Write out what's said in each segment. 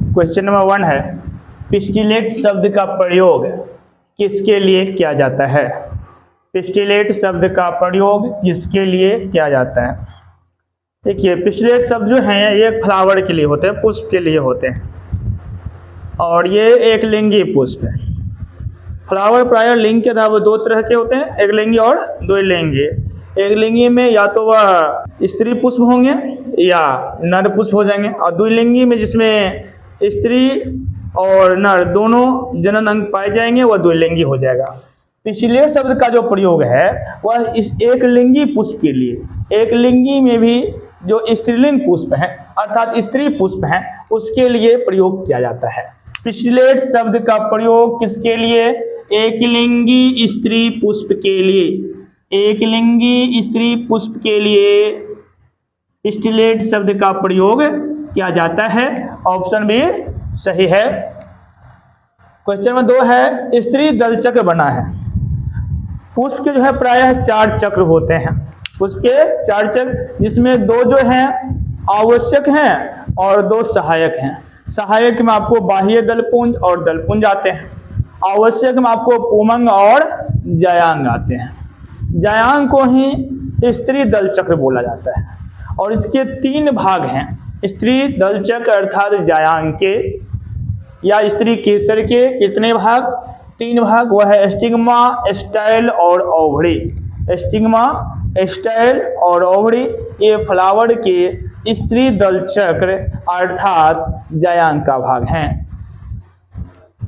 Question number 1 है, pistillate शब्द का प्रयोग किसके लिए किया जाता है? पिस्टिलेट शब्द का प्रयोग किसके लिए किया जाता है? देखिए, पिस्टिलेट शब्द जो हैं ये फ्लावर के लिए होते हैं, पुष्प के लिए होते हैं, और ये एक लिंगी पुष्प है। फ्लावर प्राय लिंग के अलावा दो तरह के होते हैं, एक लिंगी और दो लिंगी। एक लिंगी में या तो वह स्त्री पुष्प होंगे या नर पुष्प हो जाएंगे, और द्विलिंगी में जिसमें स्त्री और नर दोनों जनन अंग पाए जाएंगे वह द्विलिंगी हो जाएगा। पिस्टिलेट शब्द का जो प्रयोग है वह इस एक लिंगी पुष्प के लिए, एक लिंगी में भी जो स्त्रीलिंग पुष्प है अर्थात स्त्री पुष्प है उसके लिए प्रयोग किया जाता है। पिस्टिलेट शब्द का प्रयोग किसके लिए? एक लिंगी स्त्री पुष्प के लिए, एक लिंगी स्त्री पुष्प के लिए पिस्टिलेट शब्द का प्रयोग किया जाता है। ऑप्शन बी सही है। क्वेश्चन नंबर 2 है, स्त्री दल चक्र बना है। पुष्प के जो है प्रायः 4 चक्र होते हैं, पुष्प के 4 चक्र, जिसमें 2 जो हैं आवश्यक हैं और 2 सहायक हैं। सहायक में आपको बाह्य दलपुंज और दलपुंज आते हैं, आवश्यक में आपको पुमंग और जायांग आते हैं। जायांग को ही स्त्री दल चक्र बोला जाता है, और इसके 3 भाग हैं। स्त्री दल चक्र अर्थात जायांग के या स्त्री केसर के कितने भाग? 3 भाग। वह है स्टिग्मा, स्टाइल और ओवरी। स्टिग्मा, स्टाइल और ओवरी ये फ्लावर के स्त्री दल चक्र अर्थात जायांग का भाग हैं।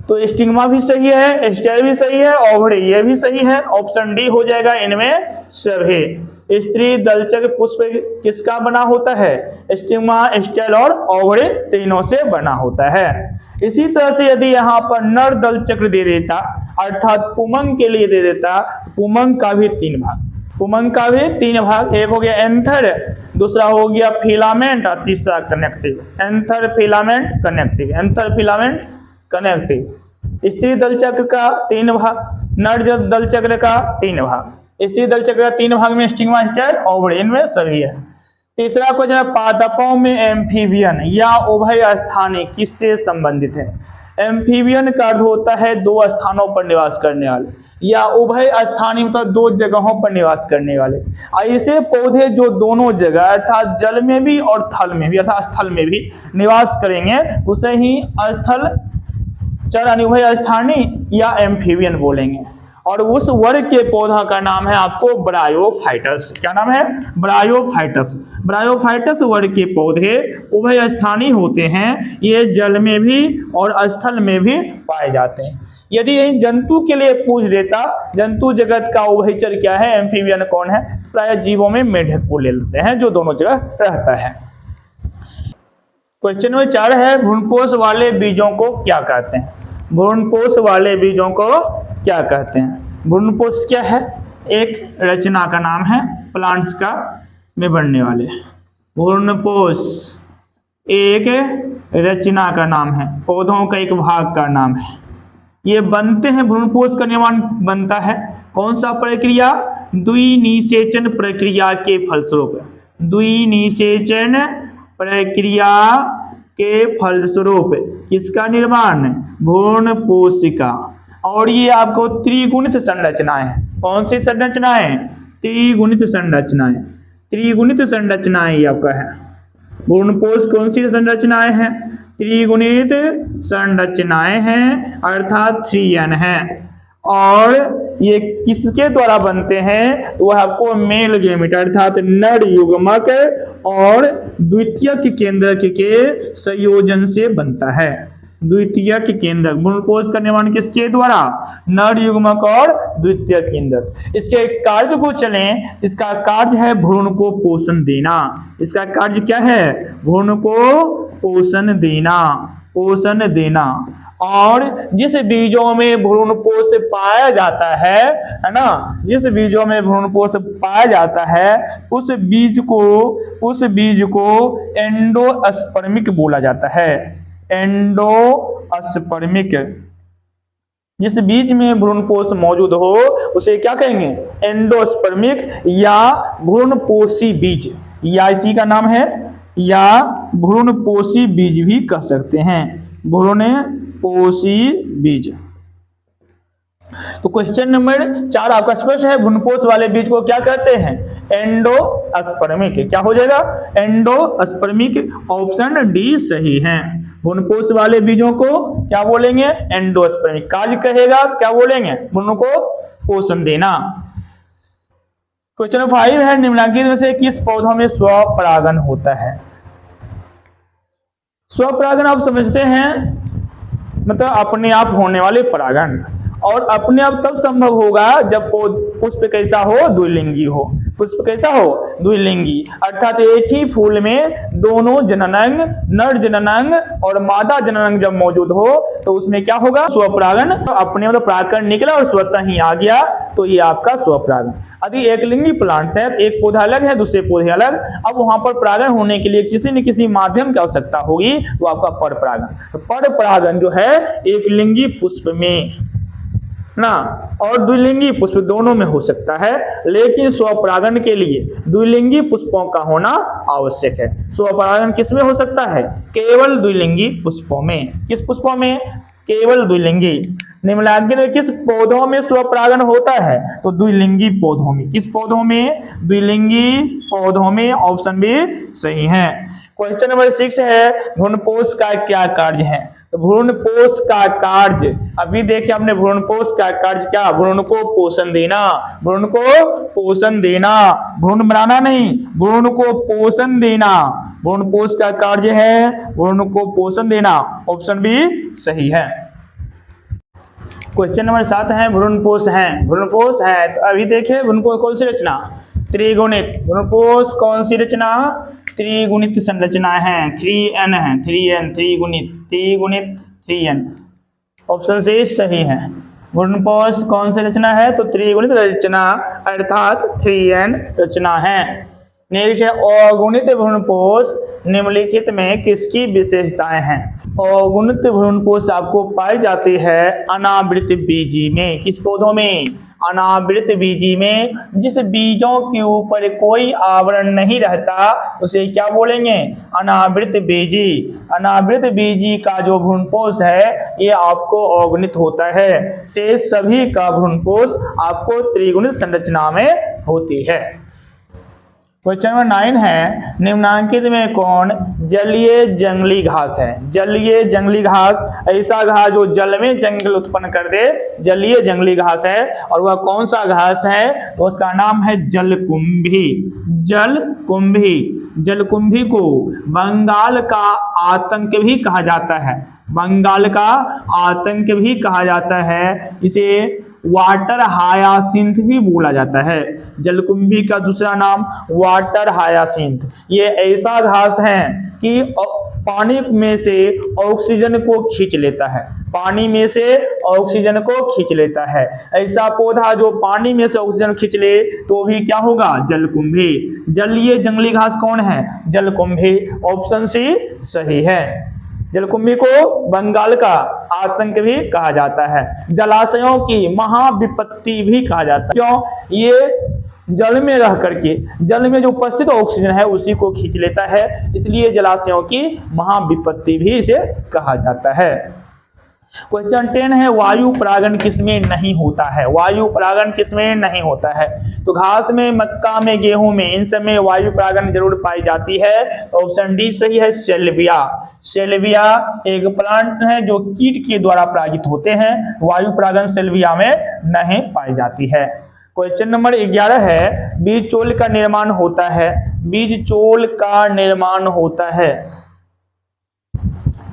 तो स्टिग्मा भी सही है, स्टाइल भी सही है, ओवरी ये भी सही है। ऑप्शन डी हो जाएगा इनमें सभी। स्त्री दल चक्र पुष्प किसका बना होता है? स्टिग्मा, स्टाइल और ओवरी तीनों से बना होता है। इसी तरह से यदि यहाँ पर नर दल चक्र दे देता अर्थात पुमंग के लिए दे देता, पुमंग का भी 3 भाग, पुमंग का भी 3 भाग। एक हो गया एंथर, दूसरा हो गया फिलामेंट और तीसरा connective. Anther, filament, connective, anther, filament, connective. स्त्री दल चक्र का 3 भाग, नर दल चक्र का 3 भाग। स्त्री दल चक्र का 3 भाग में स्टिग्मा, स्टाइल, ओवरी इनमें सभी है। तीसरा क्वेश्चन, पादपों में एम्फीबियन या उभय स्थानी किससे संबंधित है? एम्फीबियन का अर्थ होता है 2 स्थानों पर निवास करने वाले, या उभय स्थानी मतलब 2 जगहों पर निवास करने वाले। ऐसे पौधे जो दोनों जगह अर्थात जल में भी और थल में भी अर्थात स्थल में भी निवास करेंगे उसे ही स्थल चर अनुभय स्थानी या एम्फीबियन बोलेंगे। और उस वर्ग के पौधा का नाम है आपको ब्रायोफाइटस। क्या नाम है? ब्रायोफाइटस। ब्रायोफाइटस वर्ग के पौधे उभय स्थानी होते हैं, ये जल में भी और स्थल में भी पाए जाते हैं। यदि यही जंतु के लिए पूछ देता, जंतु जगत का उभयचर क्या है, एम्फीबियन कौन है, प्राय जीवों में मेढक को ले लेते हैं जो दोनों जगह रहता है। क्वेश्चन नंबर 4 है, भ्रूणपोष वाले बीजों को क्या कहते हैं? भ्रूणपोष वाले बीजों को क्या कहते हैं? भ्रूणपोष क्या है? एक रचना का नाम है, प्लांट्स का में बनने वाले। भ्रूणपोष एक रचना का नाम है, पौधों का एक भाग का नाम है। ये बनते हैं, भ्रूणपोष का निर्माण बनता है कौन सा प्रक्रिया? द्विनिषेचन प्रक्रिया के फलस्वरूप। द्विनिषेचन प्रक्रिया के फलस्वरूप किसका निर्माण? भ्रूणपोषिका। और ये आपको त्रिगुणित संरचनाएं हैं। कौन सी संरचनाएं? त्रिगुणित संरचनाएं। त्रिगुणित संरचनाएं ये आपका है। भ्रूणपोष कौन सी संरचनाएं हैं? त्रिगुणित संरचनाएं हैं अर्थात 3N है। और ये किसके द्वारा बनते हैं? वह आपको मेल गेमेट अर्थात नर युग्मक और द्वितीयक केंद्रक के संयोजन से बनता है। द्वितीयक केंद्रक, भ्रूणपोष का निर्माण किसके द्वारा? नर युग्मक और द्वितीयक केंद्रक। इसके कार्य को चलें, इसका कार्य है भ्रूण को पोषण देना। इसका कार्य क्या है? भ्रूण को पोषण देना, पोषण देना। और जिस बीजों में भ्रूणपोष पाया जाता है ना, जिस बीजों में भ्रूणपोष पाया जाता है उस बीज को एंडोस्पर्मिक बोला जाता है। एंडोस्पर्मिक। जिस बीज में भ्रूणपोष मौजूद हो उसे क्या कहेंगे? एंडोस्पर्मिक या भ्रूणपोषी बीज, या इसी का नाम है, या भ्रूणपोषी बीज भी कह सकते हैं। भ्रूणपोषी बीज। तो क्वेश्चन नंबर 4 आपका स्पष्ट है, भ्रूणपोष वाले बीज को क्या कहते हैं? एंडोस्पर्मिक। क्या हो जाएगा? एंडोस्पर्मिक। ऑप्शन डी सही है। भ्रूणपोष वाले बीजों को क्या बोलेंगे? एंडोस्पर्मिक। कार्य कहेगा तो क्या बोलेंगे? भ्रूण को पोषण देना। क्वेश्चन नंबर 5 है, निम्नलिखित में से किस पौधों में स्वपरागन होता है? स्वपरागन आप समझते हैं, मतलब अपने आप होने वाले परागन। और अपने आप तब संभव होगा जब पुष्प कैसा हो? द्विलिंगी हो। पुष्प कैसा हो? द्विलिंगी। अर्थात एक ही फूल में दोनों जननांग, नर जननांग और मादा जननांग जब मौजूद हो तो उसमें क्या होगा? स्वपरागन। अपने मतलब परागकण निकला और स्वतः ही आ गया, तो ये आपका स्वपरागन। यदि एक लिंगी प्लांट्स है, एक पौधा अलग है, दूसरे पौधे अलग, अब वहां पर परागन होने के लिए किसी न किसी माध्यम की आवश्यकता होगी, तो आपका परपरागन। तो परपरागन जो है एक लिंगी पुष्प में ना और द्विलिंगी पुष्प दोनों में हो सकता है, लेकिन स्वपरागन के लिए द्विलिंगी पुष्पों का होना आवश्यक है। स्वपरागन किस में हो सकता है? केवल द्विलिंगी पुष्पों में। किस पुष्पों में? केवल द्विलिंगी। निम्नलिखित में किस पौधों में स्वपरागन होता है? तो द्विलिंगी पौधों में। किस पौधों में? द्विलिंगी पौधों में। ऑप्शन बी सही है। क्वेश्चन नंबर 6 है, भ्रूणपोष का क्या कार्य है? तो भ्रूणपोष का कार्य, अभी देखिए हमने भ्रूणपोष का कार्य क्या? भ्रूण को पोषण देना। भ्रूण को पोषण देना, भ्रूण बनाना नहीं, भ्रूण को पोषण देना। भ्रूणपोष का कार्य है भ्रूण को पोषण देना। ऑप्शन बी सही है। क्वेश्चन नंबर 7 है, भ्रूणपोष है। भ्रूणपोष है तो अभी देखिए भ्रूणपोष कौन सी रचना? त्रिगुणित। भ्रूणपोष कौन सी रचना? त्रिगुणित संरचना है। 3n है, 3n त्रिगुणित, त्रिगुणित 3n। ऑप्शन सी सही है। भ्रूणपोष कौन सी रचना है? तो त्रिगुणित रचना अर्थात 3n रचना है। नेक्स्ट है, अगुणित भ्रूणपोष निम्नलिखित में किसकी विशेषताएं हैं? अगुणित भ्रूणपोष आपको पाई जाती है अनावृत बीजी में। किस पौधों में? अनावृत बीजी में। जिस बीजों के ऊपर कोई आवरण नहीं रहता उसे क्या बोलेंगे? अनावृत बीजी। अनावृत बीजी का जो भ्रूणपोष है ये आपको अगुणित होता है। शेष सभी का भ्रूणपोष आपको त्रिगुणित संरचना में होती है। क्वेश्चन नंबर 9 है, निम्नलिखित में कौन जलीय जंगली घास है? जलीय जंगली घास ऐसा घास जो जल में जंगल उत्पन्न कर दे, जलीय जंगली घास है। और वह कौन सा घास है? तो उसका नाम है जलकुंभी। जलकुंभी। जलकुंभी को बंगाल का आतंक भी कहा जाता है। बंगाल का आतंक भी कहा जाता है। इसे वाटर हायासिंथ भी बोला जाता है। जलकुंभी का दूसरा नाम वाटर हायासिंथ। ये ऐसा घास है कि पानी में से ऑक्सीजन को खींच लेता है। पानी में से ऑक्सीजन को खींच लेता है। ऐसा पौधा जो पानी में से ऑक्सीजन खींच ले तो भी क्या होगा? जलकुंभी। जलीय जंगली घास कौन है? जलकुंभी। ऑप्शन सी सही है। जलकुंभी को बंगाल का आतंक भी कहा जाता है। जलाशयों की महाविपत्ति भी कहा जाता है। क्यों? ये जल में रह करके जल में जो उपस्थित ऑक्सीजन है उसी को खींच लेता है, इसलिए जलाशयों की महाविपत्ति भी इसे कहा जाता है। क्वेश्चन 10 है, वायु परागन किसमें नहीं होता है? वायु परागन किसमें नहीं होता है? तो घास में, मक्का में, गेहूं में, इन सब में वायु परागन जरूर पाई जाती है। ऑप्शन डी सही है, सेल्विया। सेल्विया एक प्लांट है जो कीट के द्वारा परागित होते हैं। वायु परागन सेल्विया में नहीं पाई जाती है। क्वेश्चन नंबर 11 है, बीज चोल का निर्माण होता है। बीज चोल का निर्माण होता है।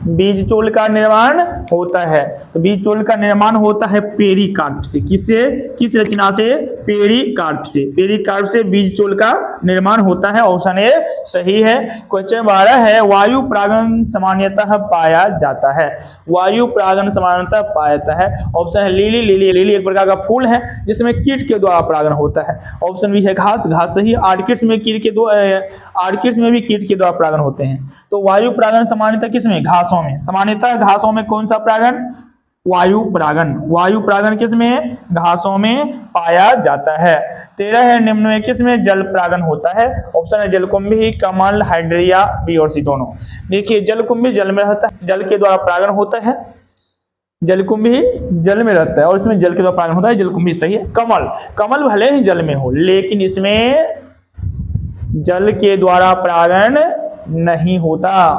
बीज चोल का निर्माण होता है। तो बीज चोल का निर्माण होता है पेरिकार्प से। किससे? किस रचना से? पेरिकार्प से। पेरिकार्प से बीज चोल का निर्माण होता है। ऑप्शन ए सही है। क्वेश्चन 12 है, वायु परागन सामान्यतः पाया जाता है। वायु परागन सामान्यतः पाया जाता है। ऑप्शन है लिली। लिली लिली एक प्रकार का फूल है जिसमें कीट के द्वारा परागन होता है। ऑप्शन बी है घास। घास सही। आर्किड्स में आर्किड्स में भी कीट के द्वारा परागन होते हैं। तो वायु परागन सामान्यतः किसमें? घासों में। सामान्यतः घासों में कौन सा परागन? वायु परागन। वायु परागन किसमें है? घासों में पाया जाता है। 13 है निम्न में किसमें जल परागन होता है? ऑप्शन है जलकुंभी, कमल, हाइड्रिया, बी और सी दोनों। देखिए जलकुंभी जल में रहता है, जल के द्वारा परागन होता है। जलकुंभी जल में रहता है और इसमें जल के द्वारा परागन होता है, जलकुंभी सही है। कमल, कमल भले ही जल में हो लेकिन इसमें जल के द्वारा परागन नहीं होता।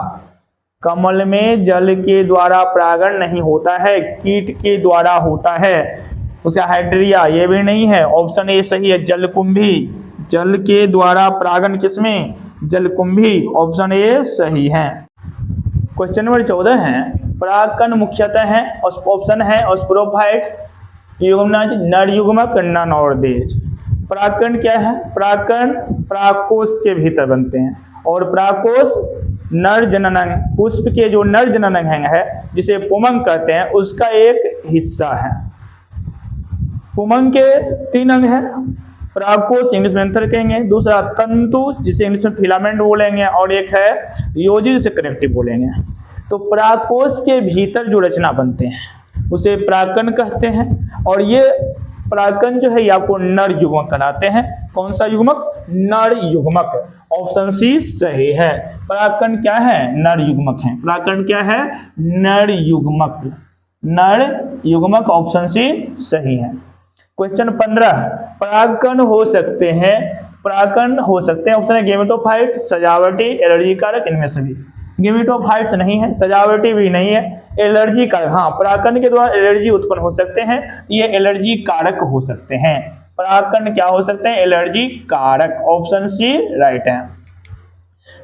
कमल में जल के द्वारा परागण नहीं होता है, कीट के द्वारा होता है। उसका हाइड्रिया ये भी नहीं है, ऑप्शन ए सही है। जलकुंभी, जल के द्वारा परागण किसमें? जलकुंभी, ऑप्शन ए सही है। क्वेश्चन नंबर 14 है परागकण मुख्यतः है, ऑप्शन है ऑस्प्रोफाइट्स, युग्मज, नर युग्मक, नन और देज। परागकण क्या है? परागकण परागकोश के भीतर बनते हैं और परागकोश नर जननांग, पुष्प के जो नर जननांग है जिसे पुमंग कहते हैं उसका एक हिस्सा है। पुमंग के 3 अंग हैं। परागकोश इंग्लिश में एंथर कहेंगे, दूसरा तंतु जिसे इंग्लिश में फिलामेंट बोलेंगे और एक है योजी जिसे कनेक्टिव बोलेंगे। तो परागकोश के भीतर जो रचना बनते हैं उसे परागकण कहते हैं और ये परागकण जो है ये आपको नर युग्मक कराते हैं। कौन सा युग्मक? नर युग्मक, ऑप्शन सी सही है। परागकण क्या है? नर युग्मक है। परागकण क्या है? नर युग्मक, नर युग्मक, ऑप्शन सी सही है। क्वेश्चन 15 परागकण हो सकते हैं, परागकण हो सकते हैं, ऑप्शन है गेमेटोफाइट, सजावटी, एलर्जी कारक, इनमें से भी। गेमेटोफाइट्स नहीं है, सजावटी भी नहीं है, एलर्जी कारक, हाँ परागकण के द्वारा एलर्जी उत्पन्न हो सकते हैं, ये एलर्जी कारक हो सकते हैं। परागकण क्या हो सकते हैं? एलर्जी कारक, ऑप्शन सी राइट है।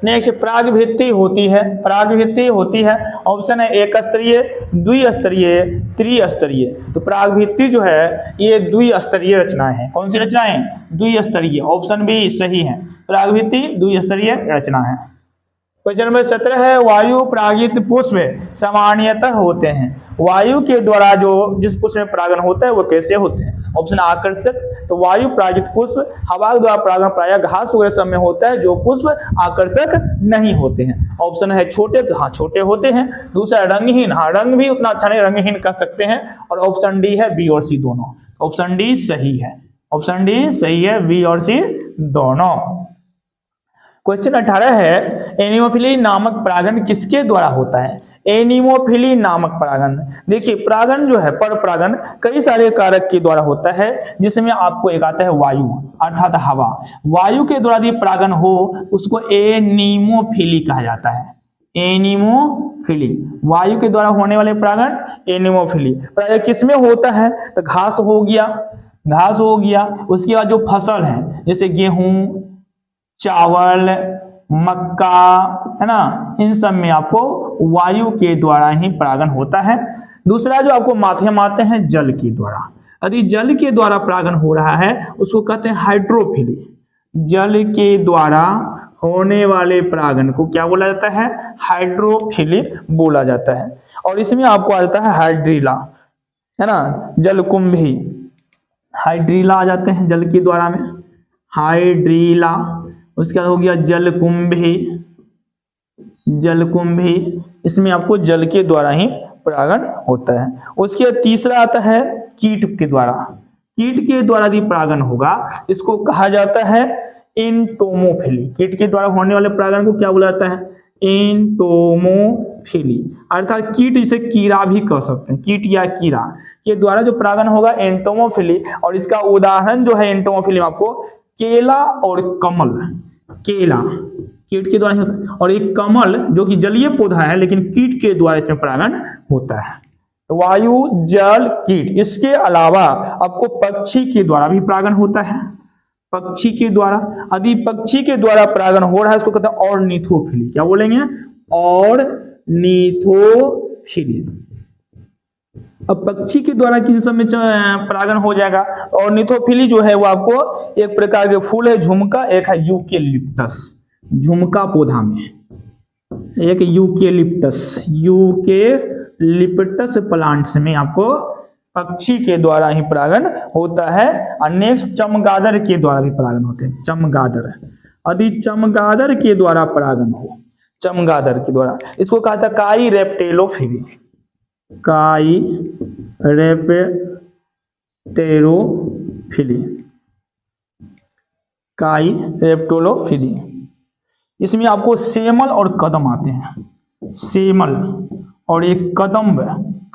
नेक्स्ट परागभित्ति होती है, परागभित्ति होती है, ऑप्शन है एक स्तरीय, द्विस्तरीय, त्रिस्तरीय। तो परागभित्ति जो है ये द्विस्तरीय रचनाएं हैं। कौन सी रचनाएं? द्विस्तरीय, ऑप्शन बी सही है। परागभित्ति द्विस्तरीय रचना है। क्वेश्चन नंबर 17 है वायु परागित पुष्प सामान्यतः होते हैं। वायु के द्वारा जो जिस पुष्प में परागन होता है वो कैसे होते हैं? ऑप्शन आकर्षक, तो वायु परागित पुष्प हवा के द्वारा परागन प्रायः घास वगैरह सब में होता है जो पुष्प आकर्षक नहीं होते हैं। ऑप्शन है छोटे, तो हाँ छोटे होते हैं। दूसरा रंगहीन, हाँ रंग भी उतना अच्छा नहीं, रंगहीन कह सकते हैं। और ऑप्शन डी है बी और सी दोनों, ऑप्शन डी सही है। ऑप्शन डी सही है, बी और सी दोनों। क्वेश्चन 18 है एनिमोफिली नामक परागन किसके द्वारा होता है? एनिमोफिली नामक परागन, देखिए परागन जो है पर परागन कई सारे कारक के द्वारा होता है, जिसमें आपको एक आता है वायु अर्थात हवा। वायु के द्वारा यदि परागन हो उसको एनिमोफिली कहा जाता है। एनिमोफिली, वायु के द्वारा होने वाले परागन एनिमोफिली। परागन किसमें होता है? तो घास हो गया, घास हो गया, उसके बाद जो फसल है जैसे गेहूं, चावल, मक्का, है ना, इन सब में आपको वायु के द्वारा ही परागन होता है। दूसरा जो आपको माध्यम आते हैं जल के द्वारा, यदि जल के द्वारा परागन हो रहा है उसको कहते हैं हाइड्रोफिली। जल के द्वारा होने वाले परागन को क्या बोला जाता है? हाइड्रोफिली बोला जाता है। और इसमें आपको आ जाता है हाइड्रीला, है ना, जलकुंभी, हाइड्रीला आ जाते हैं जल के द्वारा में, हाइड्रीला। उसके बाद हो गया जलकुंभी, जलकुंभी, इसमें आपको जल के द्वारा ही परागन होता है। उसके बाद तीसरा आता है कीट के द्वारा। कीट के द्वारा यदि परागन होगा इसको कहा जाता है एंटोमोफिली। कीट के द्वारा होने वाले परागन को क्या बोला जाता है? एंटोमोफिली, अर्थात कीट जिसे कीड़ा भी कह सकते हैं, कीट या कीड़ा के द्वारा जो परागन होगा एंटोमोफिली। और इसका उदाहरण जो है एंटोमोफिली में आपको केला और कमल, केला कीट के द्वारा होता है और एक कमल जो कि जलीय पौधा है लेकिन कीट के द्वारा इसमें परागन होता है। वायु, जल, कीट, इसके अलावा आपको पक्षी के द्वारा भी परागन होता है। पक्षी के द्वारा, यदि पक्षी के द्वारा परागन हो रहा है इसको कहते हैं ऑर्निथोफिली। क्या बोलेंगे? ऑर्निथोफिली। अब पक्षी के द्वारा किन सब में परागन हो जाएगा? ऑर्निथोफिली जो है वो आपको एक प्रकार के फूल है झुमका, एक है यूकेलिप्टस, झुमका पौधा में एक यूकेलिप्टस, यूकेलिप्टस प्लांट्स में आपको पक्षी के द्वारा ही परागन होता है। और नेक्स्ट चमगादड़ के द्वारा भी परागन होते हैं। चमगादड़, यदि चमगादड़ के द्वारा परागन हो, चमगादड़ के द्वारा, इसको कहा था काई रेप्टेलोफिली। काइरेप्टेरोफिली, काइरेप्टेरोफिली। इसमें आपको सेमल और कदम आते हैं। सेमल और एक कदम्ब,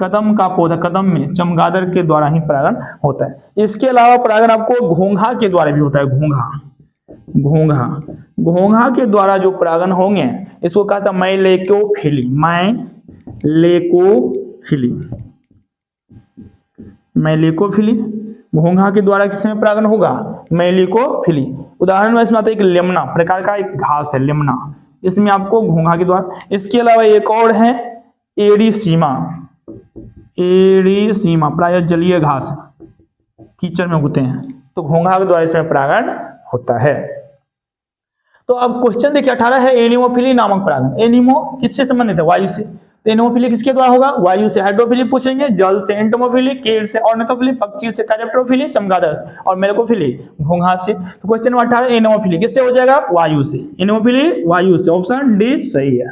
कदम का पौधा, कदम में चमगादड़ के द्वारा ही परागण होता है। इसके अलावा परागण आपको घोंघा के द्वारा भी होता है। घोंघा, घोंघा, घोंघा के द्वारा जो परागण होंगे इसको कहा था मैलेकोफिली, मैलेकोफिली, मैलेकोफिली। घोंघा के द्वारा किसमें परागण होगा? मैलेकोफिली। उदाहरण में इसमें आता है एक लेमना प्रकार का एक घास है, लेमना, इसमें आपको घोंघा के द्वारा। इसके अलावा एक और है एरिसीमा, एरिसीमा प्रायः जलीय घास, कीचड़ में उगते हैं, तो घोंघा के द्वारा इसमें परागण होता है। तो अब क्वेश्चन देखिए 18 है एनिमोफिली नामक परागण। एनिमो किससे संबंधित है? वायु से। तो एनिमोफिली किसके द्वारा होगा? वायु से। हाइड्रोफिली पूछेंगे जल से, एंटोमोफिली कीट से, ऑर्निथोफिली पक्षी से, काइरेप्टेरोफिली चमगादड़ से, और मेलेकोफिली घोंघा से। तो क्वेश्चन 18 एनिमोफिली किससे हो जाएगा? वायु से। एनिमोफिली वायु से, ऑप्शन डी सही है।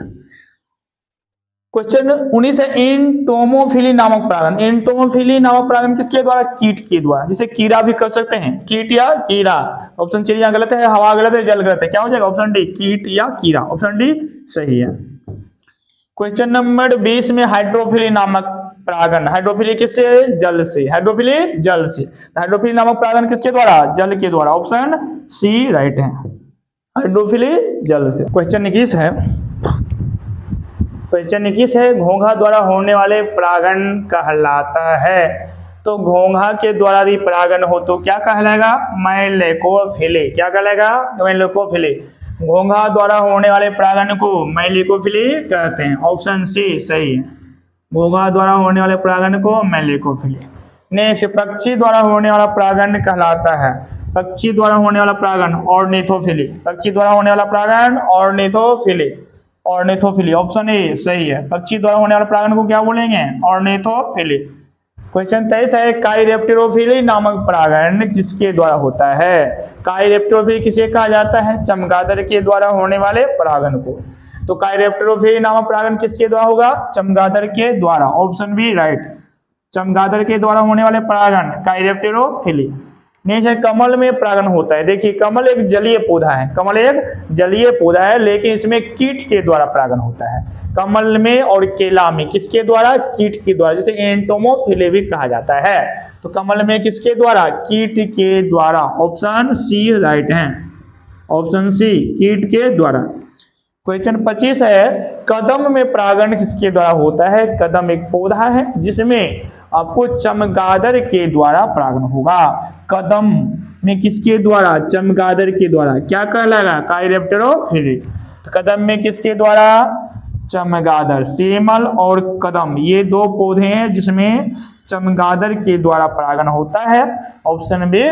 क्वेश्चन 19 है एंटोमोफिली नामक परागण। एंटोमोफिली नामक परागण किसके द्वारा? कीट के द्वारा, जिसे कीड़ा भी कर सकते हैं, कीट या कीड़ा। ऑप्शन चिड़िया गलत है, हवा गलत है, जल गलत है, क्या हो जाएगा? ऑप्शन डी कीट या कीड़ा, ऑप्शन डी सही है। क्वेश्चन नंबर 20 में हाइड्रोफिली नामक परागण। हाइड्रोफिली किससे? जल से। हाइड्रोफिली जल से। हाइड्रोफिली नामक परागण किसके द्वारा? जल के द्वारा, ऑप्शन सी राइट है। हाइड्रोफिली जल से। क्वेश्चन 21 है, क्वेश्चन 21 है घोंघा द्वारा होने वाले परागण कहलाता है। तो घोंघा के द्वारा यदि परागण हो तो क्या कहलाएगा? मैलेकोफिली। क्या कहलाएगा? मैलेकोफिली। घोंघा द्वारा होने वाले परागण को मैलेकोफिली कहते हैं, ऑप्शन सी सही है। घोंघा द्वारा होने वाले परागण को मैलेकोफिली। नेक्स्ट, पक्षी द्वारा होने वाला परागण कहलाता है। पक्षी द्वारा होने वाला परागण ऑर्निथोफिली। पक्षी द्वारा होने वाला परागण ऑर्निथोफिली, ऑर्निथोफिली, ऑप्शन ए सही है। पक्षी द्वारा होने वाले परागण को क्या बोलेंगे? ऑर्निथोफिली। क्वेश्चन 23 है काइरेप्टेरोफिली नामक परागण किसके द्वारा होता है? काइरेप्टेरोफिली किसे कहा जाता है? चमगादड़ के द्वारा होने वाले परागण को। तो काइरेप्टेरोफिली नामक परागण किसके द्वारा होगा? चमगादड़ के द्वारा, ऑप्शन बी राइट। चमगादड़ के द्वारा होने वाले परागण काइरेप्टेरोफिली। नेक्स्ट है कमल में परागण होता है। देखिए कमल एक जलीय पौधा है, कमल एक जलीय पौधा है, लेकिन इसमें कीट के द्वारा परागण होता है। कमल में और केला में किसके द्वारा? कीट के द्वारा, जिसे एंटोमोफिली भी कहा जाता है। तो कमल में किसके द्वारा? कीट के द्वारा, ऑप्शन सी राइट है, ऑप्शन सी कीट के द्वारा। क्वेश्चन 25 है कदम में परागण किसके द्वारा होता है? कदम एक पौधा है जिसमें आपको चमगादड़ के द्वारा परागण होगा। कदम में किसके द्वारा? चमगादड़ के द्वारा। क्या कहलाएगा? काइरेप्टेरोफिली। तो कदम में किसके द्वारा? चमगादड़। सेमल और कदम ये दो पौधे हैं जिसमें चमगादड़ के द्वारा परागण होता है, ऑप्शन बी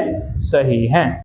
सही है।